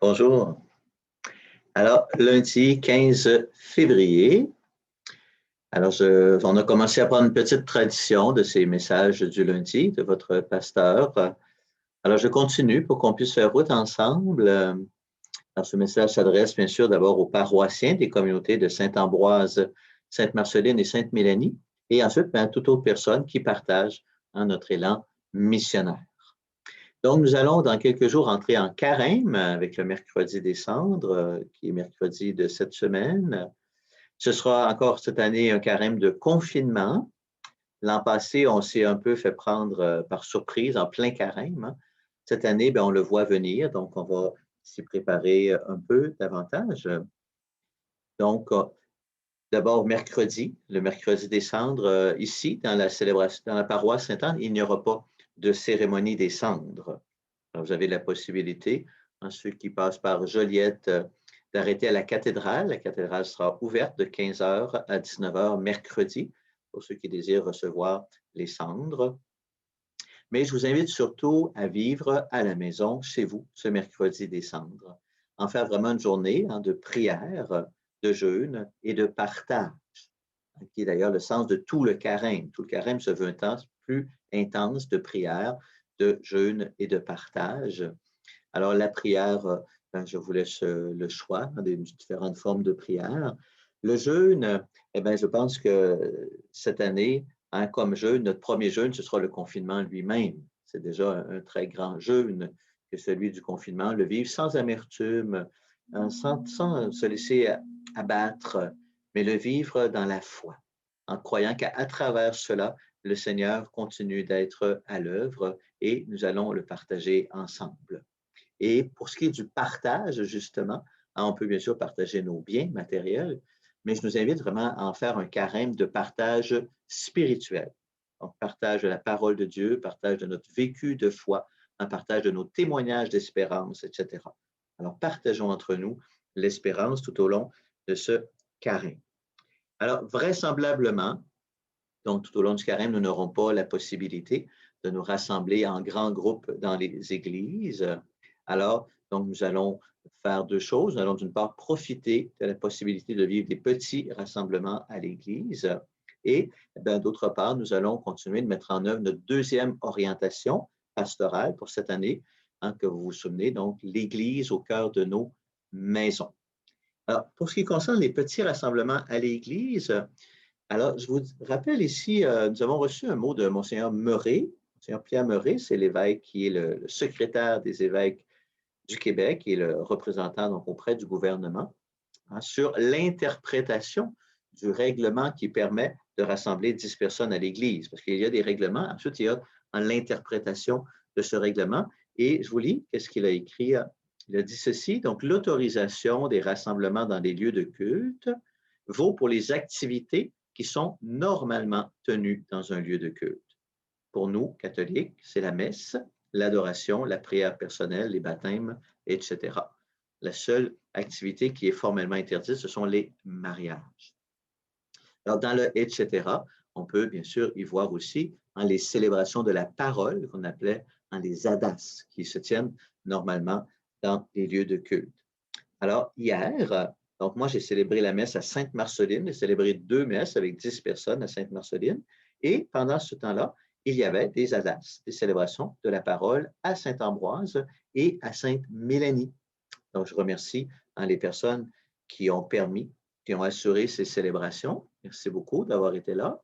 Bonjour. Alors, lundi 15 février, on a commencé à prendre une petite tradition de ces messages du lundi de votre pasteur. Alors, je continue pour qu'on puisse faire route ensemble. Alors, ce message s'adresse bien sûr d'abord aux paroissiens des communautés de Saint-Ambroise, Sainte-Marceline et Sainte-Mélanie, et ensuite à toute autre personne qui partage notre élan missionnaire. Donc, nous allons dans quelques jours entrer en carême avec le mercredi des cendres, qui est mercredi de cette semaine. Ce sera encore cette année un carême de confinement. L'an passé, on s'est un peu fait prendre par surprise en plein carême, hein. Cette année, on le voit venir, donc on va s'y préparer un peu davantage. Donc, d'abord, mercredi, le mercredi des cendres, ici, dans la célébration, dans la paroisse Sainte-Anne, il n'y aura pas de cérémonie des cendres. Alors, vous avez la possibilité, ceux qui passent par Joliette, d'arrêter à la cathédrale. La cathédrale sera ouverte de 15 heures à 19 heures mercredi pour ceux qui désirent recevoir les cendres. Mais je vous invite surtout à vivre à la maison, chez vous, ce mercredi des cendres. En faire vraiment une journée de prière, de jeûne et de partage, qui est d'ailleurs le sens de tout le carême. Tout le carême se veut un temps plus intense de prière, de jeûne et de partage. Alors, la prière, je vous laisse le choix des différentes formes de prière. Le jeûne, je pense que cette année, comme jeûne, notre premier jeûne, ce sera le confinement lui-même. C'est déjà un très grand jeûne que celui du confinement. Le vivre sans amertume, sans se laisser abattre, mais le vivre dans la foi, en croyant qu'à travers cela, le Seigneur continue d'être à l'œuvre et nous allons le partager ensemble. Et pour ce qui est du partage, justement, on peut bien sûr partager nos biens matériels, mais je nous invite vraiment à en faire un carême de partage spirituel. Donc, partage de la parole de Dieu, partage de notre vécu de foi, un partage de nos témoignages d'espérance, etc. Alors, partageons entre nous l'espérance tout au long de ce carême. Alors, vraisemblablement, donc tout au long du carême, nous n'aurons pas la possibilité de nous rassembler en grands groupes dans les églises. Alors, donc, nous allons faire deux choses. Nous allons d'une part profiter de la possibilité de vivre des petits rassemblements à l'église et d'autre part, nous allons continuer de mettre en œuvre notre deuxième orientation pastorale pour cette année, que vous vous souvenez, donc l'église au cœur de nos maisons. Alors, pour ce qui concerne les petits rassemblements à l'église, alors, je vous rappelle ici, nous avons reçu un mot de Monseigneur Meuret, Monseigneur Pierre Meuret, c'est l'évêque qui est le secrétaire des évêques du Québec et le représentant donc, auprès du gouvernement, sur l'interprétation du règlement qui permet de rassembler 10 personnes à l'Église. Parce qu'il y a des règlements, ensuite il y a l'interprétation de ce règlement. Et je vous lis, qu'est-ce qu'il a écrit? Il a dit ceci, donc l'autorisation des rassemblements dans des lieux de culte vaut pour les activités qui sont normalement tenues dans un lieu de culte. Pour nous, catholiques, c'est la messe, l'adoration, la prière personnelle, les baptêmes, etc. La seule activité qui est formellement interdite, ce sont les mariages. Alors, dans le etc., on peut bien sûr y voir aussi les célébrations de la parole qu'on appelait les adas, qui se tiennent normalement dans les lieux de culte. Alors, hier, donc moi, j'ai célébré la messe à Sainte-Marceline. J'ai célébré 2 messes avec 10 personnes à Sainte-Marceline. Et pendant ce temps-là, il y avait des adas, des célébrations de la parole à Saint-Ambroise et à Sainte-Mélanie. Donc, je remercie les personnes qui ont permis, qui ont assuré ces célébrations. Merci beaucoup d'avoir été là.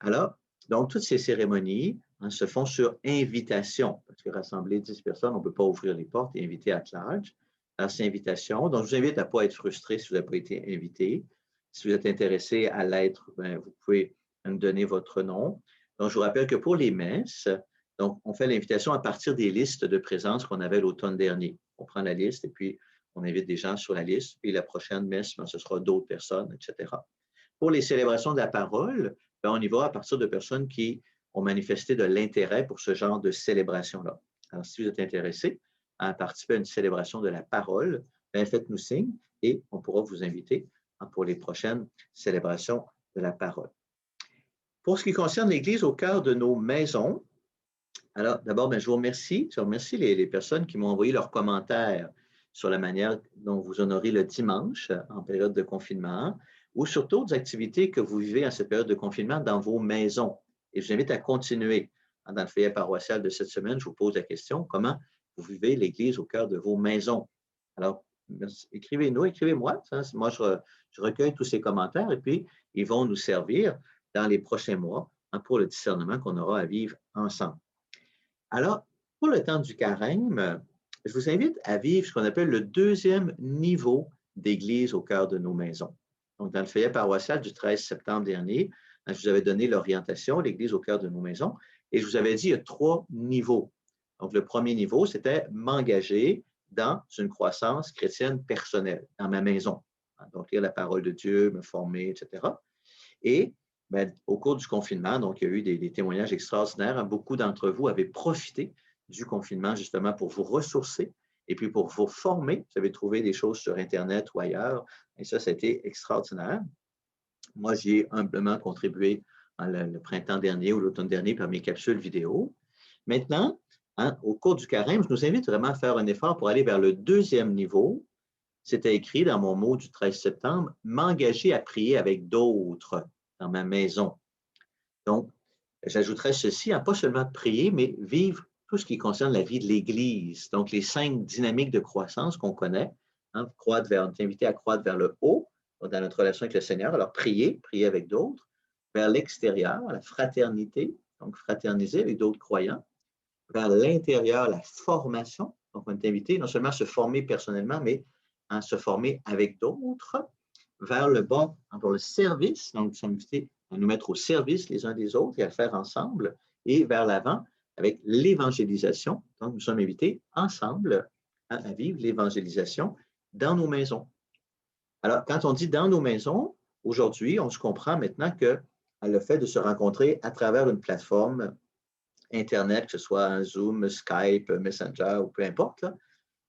Alors, donc, toutes ces cérémonies se font sur invitation, parce que rassembler 10 personnes, on ne peut pas ouvrir les portes et inviter à large. Alors, c'est invitation. Donc, je vous invite à ne pas être frustré si vous n'avez pas été invité. Si vous êtes intéressé à l'être, vous pouvez me donner votre nom. Donc, je vous rappelle que pour les messes, donc, on fait l'invitation à partir des listes de présence qu'on avait l'automne dernier. On prend la liste et puis on invite des gens sur la liste. Puis la prochaine messe, ce sera d'autres personnes, etc. Pour les célébrations de la parole, on y va à partir de personnes qui ont manifesté de l'intérêt pour ce genre de célébration-là. Alors, si vous êtes intéressé à participer à une célébration de la parole, faites-nous signe et on pourra vous inviter pour les prochaines célébrations de la parole. Pour ce qui concerne l'Église au cœur de nos maisons, alors d'abord, je vous remercie. Je remercie les personnes qui m'ont envoyé leurs commentaires sur la manière dont vous honorez le dimanche en période de confinement ou sur d'autres activités que vous vivez en cette période de confinement dans vos maisons. Et je vous invite à continuer. Dans le feuillet paroissial de cette semaine, je vous pose la question, comment vous vivez l'Église au cœur de vos maisons? Alors, écrivez-nous, écrivez-moi. Moi, je recueille tous ces commentaires et puis ils vont nous servir dans les prochains mois pour le discernement qu'on aura à vivre ensemble. Alors, pour le temps du carême, je vous invite à vivre ce qu'on appelle le deuxième niveau d'Église au cœur de nos maisons. Donc, dans le feuillet paroissial du 13 septembre dernier, je vous avais donné l'orientation, l'Église au cœur de nos maisons, et je vous avais dit il y a 3 niveaux. Donc, le premier niveau, c'était m'engager dans une croissance chrétienne personnelle, dans ma maison. Donc, lire la parole de Dieu, me former, etc. Et bien, au cours du confinement, donc, il y a eu des témoignages extraordinaires. Beaucoup d'entre vous avaient profité du confinement justement pour vous ressourcer et puis pour vous former. Vous avez trouvé des choses sur Internet ou ailleurs. Et ça a été extraordinaire. Moi, j'y ai humblement contribué le printemps dernier ou l'automne dernier par mes capsules vidéo. Maintenant, au cours du carême, je nous invite vraiment à faire un effort pour aller vers le deuxième niveau. C'était écrit dans mon mot du 13 septembre, m'engager à prier avec d'autres dans ma maison. Donc, j'ajouterais ceci, pas seulement prier, mais vivre tout ce qui concerne la vie de l'Église. Donc, les 5 dynamiques de croissance qu'on connaît, on est invité à croître vers le haut, dans notre relation avec le Seigneur. Alors, prier avec d'autres, vers l'extérieur, la fraternité, donc fraterniser avec d'autres croyants, vers l'intérieur, la formation. Donc, on est invité non seulement à se former personnellement, mais à se former avec d'autres, vers le bas, pour le service. Donc, nous sommes invités à nous mettre au service les uns des autres et à le faire ensemble, et vers l'avant avec l'évangélisation. Donc, nous sommes invités ensemble à vivre l'évangélisation dans nos maisons. Alors, quand on dit dans nos maisons, aujourd'hui, on se comprend maintenant que le fait de se rencontrer à travers une plateforme Internet, que ce soit un Zoom, Skype, Messenger ou peu importe, là,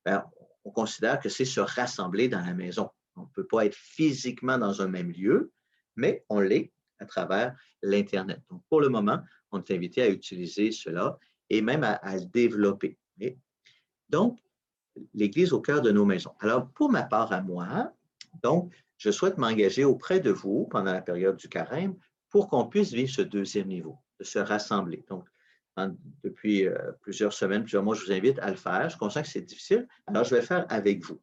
bien, on considère que c'est se rassembler dans la maison. On ne peut pas être physiquement dans un même lieu, mais on l'est à travers l'Internet. Donc, pour le moment, on est invité à utiliser cela et même à le développer. Okay? Donc, l'Église au cœur de nos maisons. Alors, pour ma part à moi, donc, je souhaite m'engager auprès de vous pendant la période du carême pour qu'on puisse vivre ce deuxième niveau, de se rassembler. Donc, depuis plusieurs semaines, plusieurs mois, je vous invite à le faire. Je constate que c'est difficile, alors je vais le faire avec vous.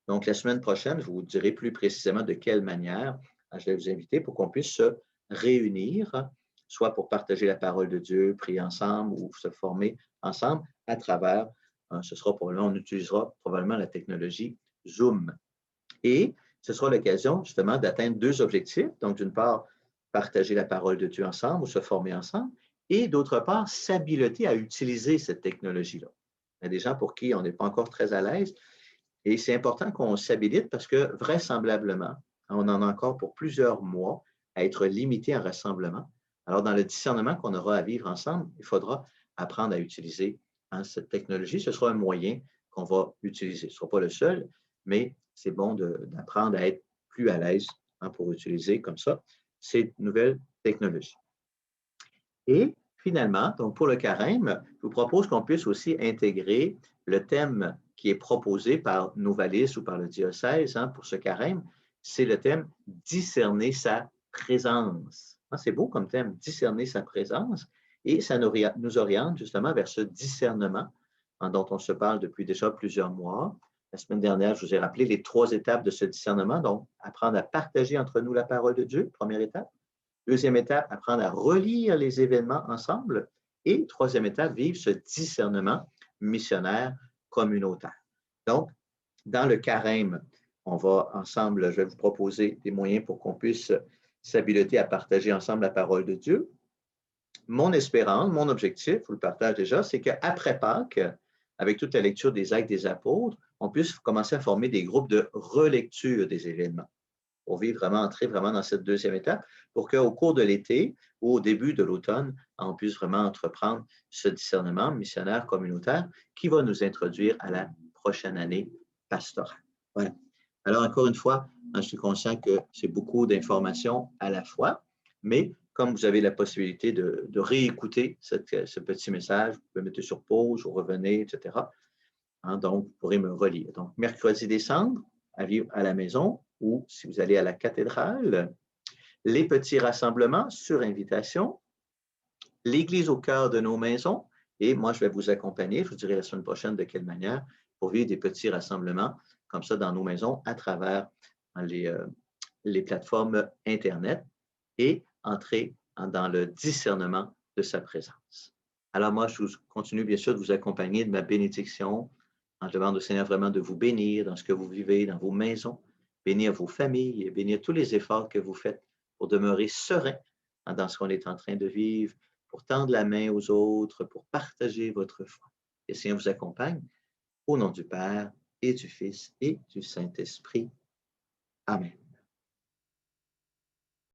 Donc, la semaine prochaine, je vous dirai plus précisément de quelle manière je vais vous inviter pour qu'on puisse se réunir, soit pour partager la parole de Dieu, prier ensemble ou se former ensemble à travers, on utilisera probablement la technologie Zoom. Et ce sera l'occasion justement d'atteindre 2 objectifs. Donc, d'une part, partager la parole de Dieu ensemble ou se former ensemble, et d'autre part, s'habiliter à utiliser cette technologie-là. Il y a des gens pour qui on n'est pas encore très à l'aise, et c'est important qu'on s'habilite parce que vraisemblablement, on en a encore pour plusieurs mois à être limité en rassemblement. Alors, dans le discernement qu'on aura à vivre ensemble, il faudra apprendre à utiliser cette technologie. Ce sera un moyen qu'on va utiliser. Ce ne sera pas le seul, mais c'est bon d'apprendre à être plus à l'aise pour utiliser comme ça ces nouvelles technologies. Et finalement, donc pour le carême, je vous propose qu'on puisse aussi intégrer le thème qui est proposé par Novalis ou par le diocèse pour ce carême, c'est le thème « Discerner sa présence ». C'est beau comme thème, « Discerner sa présence », et ça nous oriente justement vers ce discernement dont on se parle depuis déjà plusieurs mois. La semaine dernière, je vous ai rappelé les 3 étapes de ce discernement, donc apprendre à partager entre nous la parole de Dieu, première étape. Deuxième étape, apprendre à relire les événements ensemble. Et troisième étape, vivre ce discernement missionnaire communautaire. Donc, dans le carême, on va ensemble, je vais vous proposer des moyens pour qu'on puisse s'habiliter à partager ensemble la parole de Dieu. Mon espérance, mon objectif, je vous le partage déjà, c'est qu'après Pâques, avec toute la lecture des Actes des Apôtres, on puisse commencer à former des groupes de relecture des événements, pour vivre vraiment, entrer vraiment dans cette deuxième étape, pour qu'au cours de l'été ou au début de l'automne, on puisse vraiment entreprendre ce discernement missionnaire communautaire qui va nous introduire à la prochaine année pastorale. Voilà. Alors, encore une fois, je suis conscient que c'est beaucoup d'informations à la fois, mais comme vous avez la possibilité de réécouter ce petit message, vous pouvez mettre sur pause, vous revenez, etc. Hein, donc, vous pourrez me relire. Donc, mercredi décembre, à vivre à la maison ou si vous allez à la cathédrale, les petits rassemblements sur invitation, l'Église au cœur de nos maisons, et moi, je vais vous accompagner, je vous dirai la semaine prochaine de quelle manière, pour vivre des petits rassemblements comme ça dans nos maisons à travers les plateformes Internet et entrer dans le discernement de sa présence. Alors moi, je continue bien sûr de vous accompagner de ma bénédiction en demandant au Seigneur vraiment de vous bénir dans ce que vous vivez, dans vos maisons, bénir vos familles et bénir tous les efforts que vous faites pour demeurer serein dans ce qu'on est en train de vivre, pour tendre la main aux autres, pour partager votre foi. Et le Seigneur vous accompagne au nom du Père et du Fils et du Saint-Esprit. Amen.